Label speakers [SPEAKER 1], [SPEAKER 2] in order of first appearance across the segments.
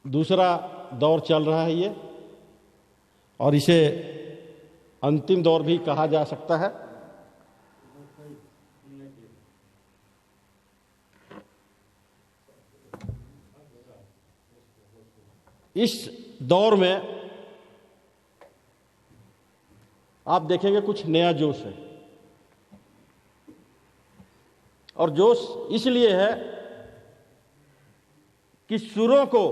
[SPEAKER 1] दूसरा दौर चल रहा है ये, और इसे अंतिम दौर भी कहा जा सकता है। इस दौर में आप देखेंगे कुछ नया जोश है, और जोश इसलिए है कि स्वरों को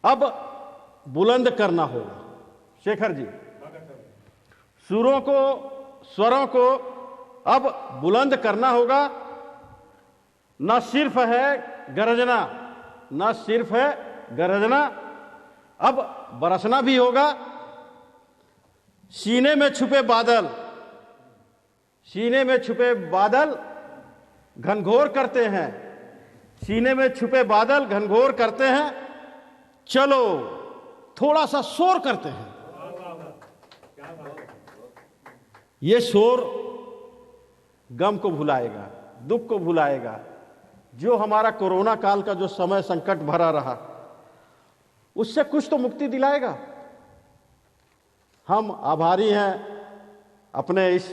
[SPEAKER 1] अब बुलंद करना होगा। शेखर जी, स्वरों को अब बुलंद करना होगा। न सिर्फ है गरजना, अब बरसना भी होगा। सीने में छुपे बादल घनघोर करते हैं, चलो थोड़ा सा शोर करते हैं। ये शोर गम को भुलाएगा, दुख को भुलाएगा। जो हमारा कोरोना काल का जो समय संकट भरा रहा, उससे कुछ तो मुक्ति दिलाएगा। हम आभारी हैं अपने इस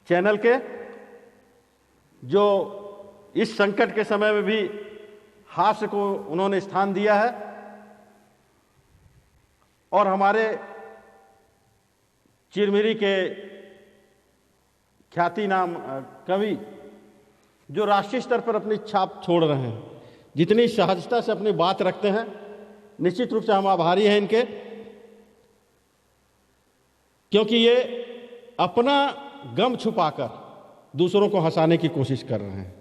[SPEAKER 1] चैनल के, जो इस संकट के समय में भी हास्य को उन्होंने स्थान दिया है, और हमारे चिरमिरी के ख्याति नाम कवि जो राष्ट्रीय स्तर पर अपनी छाप छोड़ रहे हैं, जितनी सहजता से अपनी बात रखते हैं, निश्चित रूप से हम आभारी हैं इनके, क्योंकि ये अपना गम छुपाकर दूसरों को हंसाने की कोशिश कर रहे हैं।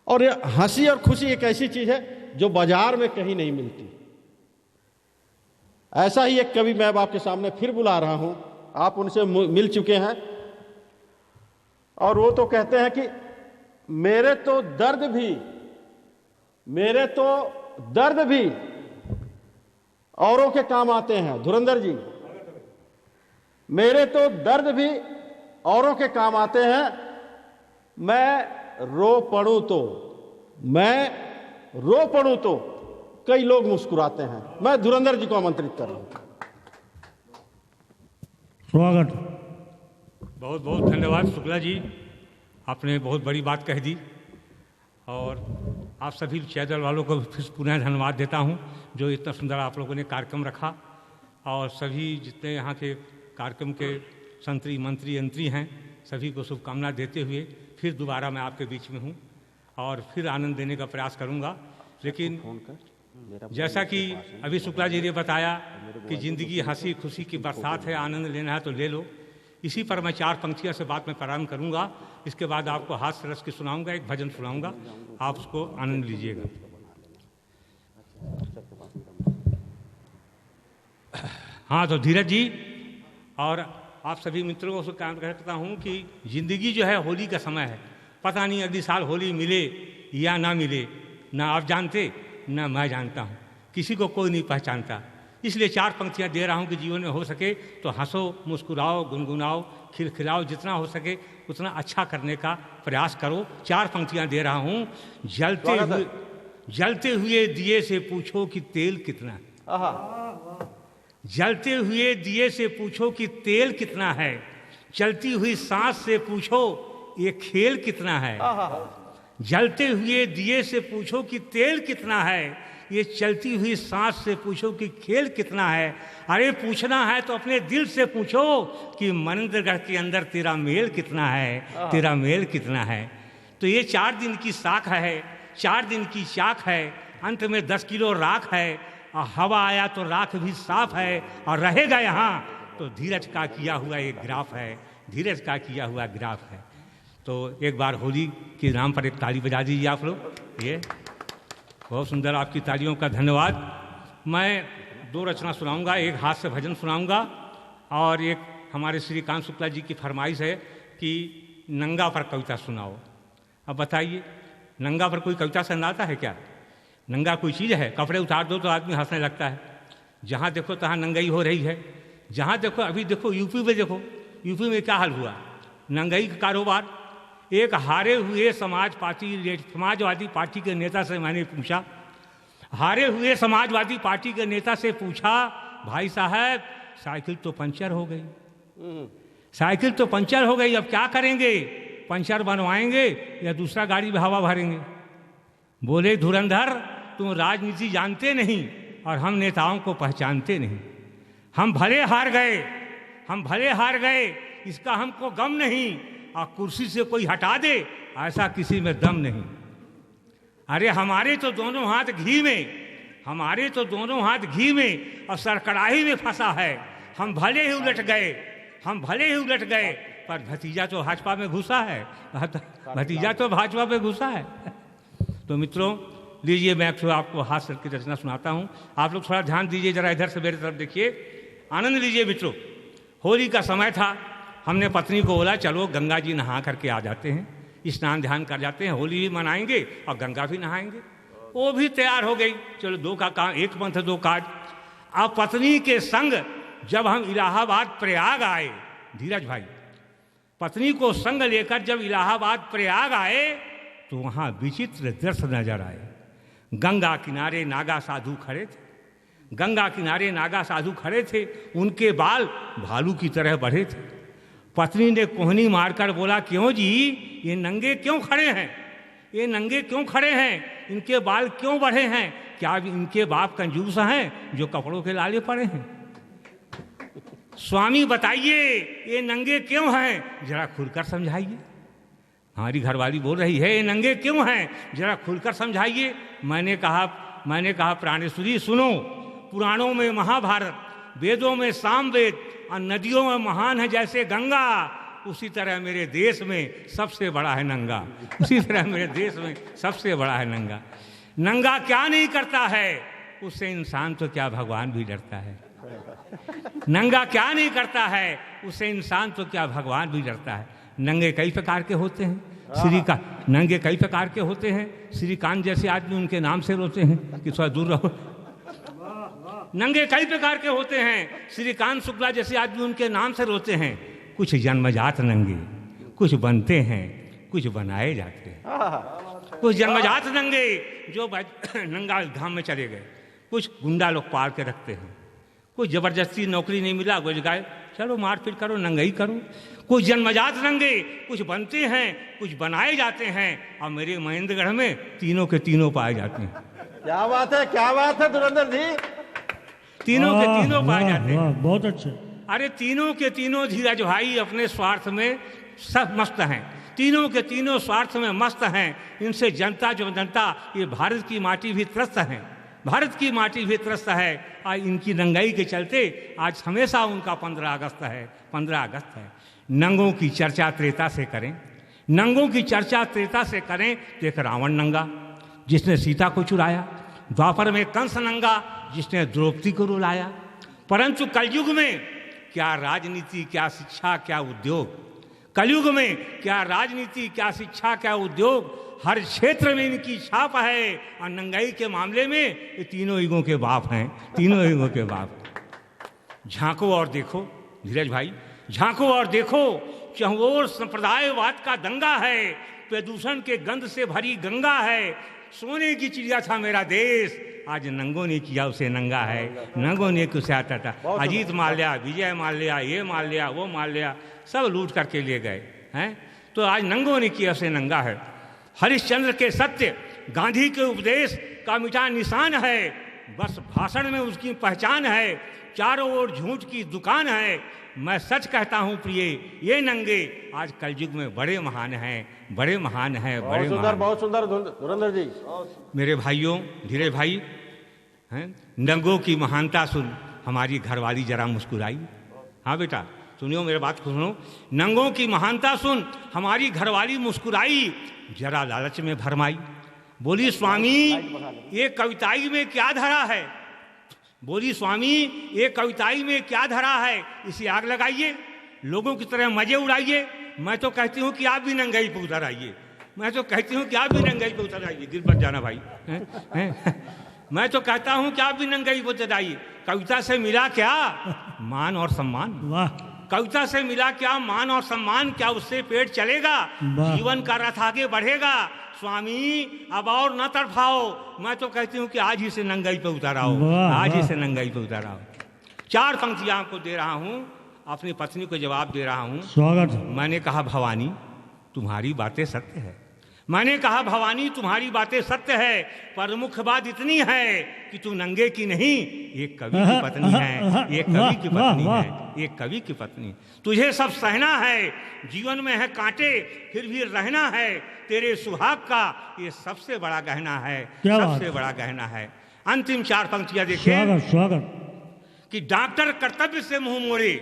[SPEAKER 1] और ये हंसी और खुशी एक ऐसी चीज है जो बाजार में कहीं नहीं मिलती। ऐसा ही एक कवि मैं अब आपके सामने फिर बुला रहा हूं, आप उनसे मिल चुके हैं, और वो तो कहते हैं कि मेरे तो दर्द भी औरों के काम आते हैं। धुरंधर जी, मेरे तो दर्द भी औरों के काम आते हैं, मैं रो पड़ूं तो कई लोग मुस्कुराते हैं। मैं धुरंधर जी को आमंत्रित कर रहा हूं।
[SPEAKER 2] स्वागत।
[SPEAKER 3] बहुत बहुत धन्यवाद शुक्ला जी, आपने बहुत बड़ी बात कह दी, और आप सभी चैनल वालों को फिर पुनः धन्यवाद देता हूं जो इतना सुंदर आप लोगों ने कार्यक्रम रखा, और सभी जितने यहाँ के कार्यक्रम के संतरी मंत्री यंत्री हैं सभी को शुभकामना देते हुए फिर दोबारा मैं आपके बीच में हूँ और फिर आनंद देने का प्रयास करूँगा। लेकिन जैसा कि अभी शुक्ला जी ने बताया कि ज़िंदगी हंसी खुशी की बरसात है, आनंद लेना है तो ले लो, इसी पर मैं 4 पंक्तियों से बात में प्रारंभ करूँगा। इसके बाद आपको हास्य रस की सुनाऊँगा, एक भजन सुनाऊँगा, आप उसको आनंद लीजिएगा। हाँ, तो धीरज जी और आप सभी मित्रों को कहता हूँ कि ज़िंदगी जो है होली का समय है, पता नहीं अगली साल होली मिले या ना मिले, ना आप जानते ना मैं जानता हूँ, किसी को कोई नहीं पहचानता। इसलिए 4 पंक्तियाँ दे रहा हूँ कि जीवन में हो सके तो हंसो, मुस्कुराओ, गुनगुनाओ, खिलखिलाओ, जितना हो सके उतना अच्छा करने का प्रयास करो। 4 पंक्तियाँ दे रहा हूँ। जलते हुए दिए से पूछो कि तेल कितना है, जलते हुए दिए से पूछो कि तेल कितना है, चलती हुई सांस से पूछो ये खेल कितना है। जलते हुए दिए से पूछो कि तेल कितना है, ये चलती हुई सांस से पूछो कि खेल कितना है। अरे पूछना है तो अपने दिल से पूछो कि मनिंद्रगढ़ के अंदर तेरा मेल कितना है, तेरा मेल कितना है। तो ये 4 दिन की साख है, 4 दिन की चाक है, अंत में 10 किलो राख है, और हवा आया तो राख भी साफ है, और रहेगा यहाँ तो धीरज का किया हुआ एक ग्राफ है, धीरज का किया हुआ ग्राफ है। तो एक बार होली के नाम पर एक ताली बजा दीजिए आप लोग। ये बहुत सुंदर, आपकी तालियों का धन्यवाद। मैं 2 रचना सुनाऊंगा, एक हास्य भजन सुनाऊंगा, और एक हमारे श्रीकांत शुक्ला जी की फरमाइश है कि नंगा पर कविता सुनाओ। अब बताइए, नंगा पर कोई कविता सुनाता है क्या? नंगा कोई चीज़ है? कपड़े उतार दो तो आदमी हंसने लगता है। जहाँ देखो तहाँ नंगाई हो रही है। जहाँ देखो, अभी देखो यूपी में, देखो यूपी में क्या हाल हुआ, नंगाई का कारोबार एक हारे हुए समाजवादी पार्टी के नेता से मैंने पूछा, हारे हुए समाजवादी पार्टी के नेता से पूछा, भाई साहब साइकिल तो पंचर हो गई, साइकिल तो पंचर हो गई, अब क्या करेंगे? पंचर बनवाएंगे या दूसरा गाड़ी में हवा भरेंगे? बोले, धुरंधर तुम राजनीति जानते नहीं और हम नेताओं को पहचानते नहीं। हम भले हार गए, हम भले हार गए, इसका हमको गम नहीं, और कुर्सी से कोई हटा दे ऐसा किसी में दम नहीं। अरे हमारे तो दोनों हाथ घी में, हमारे तो दोनों हाथ घी में और सर कड़ाही में फंसा है। हम भले ही उलट गए, हम भले ही उलट गए, पर भतीजा तो भाजपा में घुसा है, भतीजा तो भाजपा में घुसा है। तो मित्रों लीजिए, मैं आपको हास्य की रचना सुनाता हूँ, आप लोग थोड़ा ध्यान दीजिए, जरा इधर से मेरी तरफ देखिए, आनंद लीजिए। मित्रों, होली का समय था, हमने पत्नी को बोला चलो गंगा जी नहा करके आ जाते हैं, स्नान ध्यान कर जाते हैं, होली भी मनाएंगे और गंगा भी नहाएंगे। वो भी तैयार हो गई, चलो दो का काम, एक पंथ दो काज। अब पत्नी के संग जब हम इलाहाबाद प्रयाग आए, धीरज भाई, पत्नी को संग लेकर जब इलाहाबाद प्रयाग आए तो वहाँ विचित्र दृश्य नजर आए। गंगा किनारे नागा साधु खड़े थे, गंगा किनारे नागा साधु खड़े थे, उनके बाल भालू की तरह बढ़े थे। पत्नी ने कोहनी मारकर बोला, क्यों जी ये नंगे क्यों खड़े हैं, ये नंगे क्यों खड़े हैं, इनके बाल क्यों बढ़े हैं? क्या इनके बाप कंजूस हैं जो कपड़ों के लाले पड़े हैं? स्वामी बताइए ये नंगे क्यों हैं, जरा खुलकर समझाइए। हमारी घरवाली बोल रही है, ये नंगे क्यों हैं, जरा खुलकर समझाइए। मैंने कहा प्राणेश्वरी सुनो, पुराणों में महाभारत, वेदों में सामवेद और नदियों में महान है जैसे गंगा, उसी तरह मेरे देश में सबसे बड़ा है नंगा, उसी तरह मेरे देश में सबसे बड़ा है नंगा। नंगा क्या नहीं करता है, उससे इंसान तो क्या भगवान भी डरता है। नंगा क्या नहीं करता है, उससे इंसान तो क्या भगवान भी डरता है। नंगे कई प्रकार के होते हैं, नंगे कई प्रकार के होते हैं। श्रीकांत जैसे आदमी उनके नाम से रोते हैं कि थोड़ा दूर रहो। नंगे कई प्रकार के होते हैं, श्रीकांत शुक्ला जैसे आदमी उनके नाम से रोते हैं। कुछ जन्मजात नंगे, कुछ बनते हैं, कुछ बनाए जाते हैं। कुछ जन्मजात नंगे जो नंगा धाम में चले गए, कुछ गुंडा लोग पाल के रखते हैं, कुछ जबरदस्ती नौकरी नहीं मिला गुज गए, चलो मारपीट करो, नंगाई करो। कुछ जन्मजात नंगे, कुछ बनते हैं, कुछ बनाए जाते हैं, और मेरे महेंद्रगढ़ में तीनों के तीनों पाए जाते हैं।
[SPEAKER 1] क्या बात है, क्या बात है धुरंधर जी,
[SPEAKER 3] तीनों के तीनों पाए जाते हैं।
[SPEAKER 2] बहुत अच्छे।
[SPEAKER 3] अरे तीनों के तीनों धीरज भाई अपने स्वार्थ में सब मस्त हैं, तीनों के तीनों स्वार्थ में मस्त हैं। इनसे जनता जो जनता, ये भारत की माटी भी त्रस्त है, भारत की माटी भी त्रस्त है। और इनकी नंगाई के चलते आज हमेशा उनका 15 अगस्त है, 15 अगस्त है। नंगों की चर्चा त्रेता से करें, नंगों की चर्चा त्रेता से करें तो एक रावण नंगा जिसने सीता को चुराया, द्वापर में कंस नंगा जिसने द्रौपदी को रुलाया। परंतु कलयुग में क्या राजनीति, क्या शिक्षा, क्या उद्योग, कलयुग में क्या राजनीति, क्या शिक्षा, क्या उद्योग, हर क्षेत्र में इनकी छाप है। और नंगाई के मामले में ये तीनों युगों के बाप हैं, तीनों युगों के बाप। झांको और देखो धीरज भाई, झांको और देखो, चहुओर संप्रदायवाद का दंगा है, प्रदूषण के गंध से भरी गंगा है। सोने की चिड़िया था मेरा देश, आज नंगों ने किया उसे नंगा है, नंगों ने उसे आता था। अजीत मार लिया, विजय मार लिया, ये मार लिया, वो मार लिया, सब लूट करके ले गए हैं। तो आज नंगों ने किया उसे नंगा है। हरिश्चंद्र के सत्य, गांधी के उपदेश का मिटा निशान है, बस भाषण में उसकी पहचान है। चारों ओर झूठ की दुकान है। मैं सच कहता हूँ प्रिय, ये नंगे आज कलयुग में बड़े महान हैं, बड़े महान हैं, बड़े महान।
[SPEAKER 1] बहुत सुंदर धुरंधर जी।
[SPEAKER 3] मेरे भाइयों, धीरे भाई हैं, नंगों की महानता सुन हमारी घरवाली जरा मुस्कुराई। हाँ बेटा सुनियो, मेरे बात को सुनो। नंगों की महानता सुन हमारी घरवाली मुस्कुराई, जरा लालच में भरमाई। बोली स्वामी ये कविताई में क्या धरा है, बोली स्वामी ये कविताई में क्या धरा है, इसे आग लगाइए, लोगों की तरह मजे उड़ाइए। मैं तो कहती हूँ कि आप भी नंगाई पे उतर आइए, मैं तो कहती हूँ कि आप भी नंगाई पे उतर आइए, गिर मत जाना भाई हैं? मैं तो कहता हूँ कि आप भी नंगाई पे उतर आइए। कविता से मिला क्या, मान और सम्मान।
[SPEAKER 2] वाह।
[SPEAKER 3] कविता से मिला क्या मान और सम्मान, क्या उससे पेट चलेगा, जीवन का रथ आगे बढ़ेगा। स्वामी अब और न तड़फाओ, मैं तो कहती हूँ कि आज ही से नंगाई पे उतर आओ, आज ही से नंगाई पे उतर आओ। 4 पंक्तियां आपको दे रहा हूँ, अपनी पत्नी को जवाब दे रहा हूँ।
[SPEAKER 2] स्वागत।
[SPEAKER 3] मैंने कहा भवानी तुम्हारी बातें सत्य है, मैंने कहा भवानी तुम्हारी बातें सत्य है, पर मुख्य बात इतनी है कि तू नंगे की नहीं, एक कवि की पत्नी है, एक कवि की पत्नी है, एक कवि की पत्नी। तुझे सब सहना है, जीवन में है कांटे फिर भी रहना है, तेरे सुहाग का ये सबसे बड़ा गहना है, सबसे बड़ा गहना है। अंतिम 4 पंक्तियां देखिए।
[SPEAKER 2] स्वागत स्वागत।
[SPEAKER 3] कि डॉक्टर कर्तव्य से मुंह मोड़े,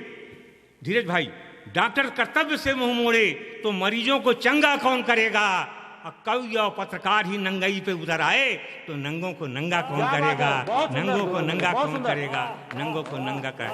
[SPEAKER 3] धीरज भाई, डॉक्टर कर्तव्य से मुंह मोड़े तो मरीजों को चंगा कौन करेगा। और कवि और पत्रकार ही नंगाई पे उतर आए तो नंगों को नंगा कौन करेगा, नंगों को नंगा कौन करेगा, नंगों को नंगा कर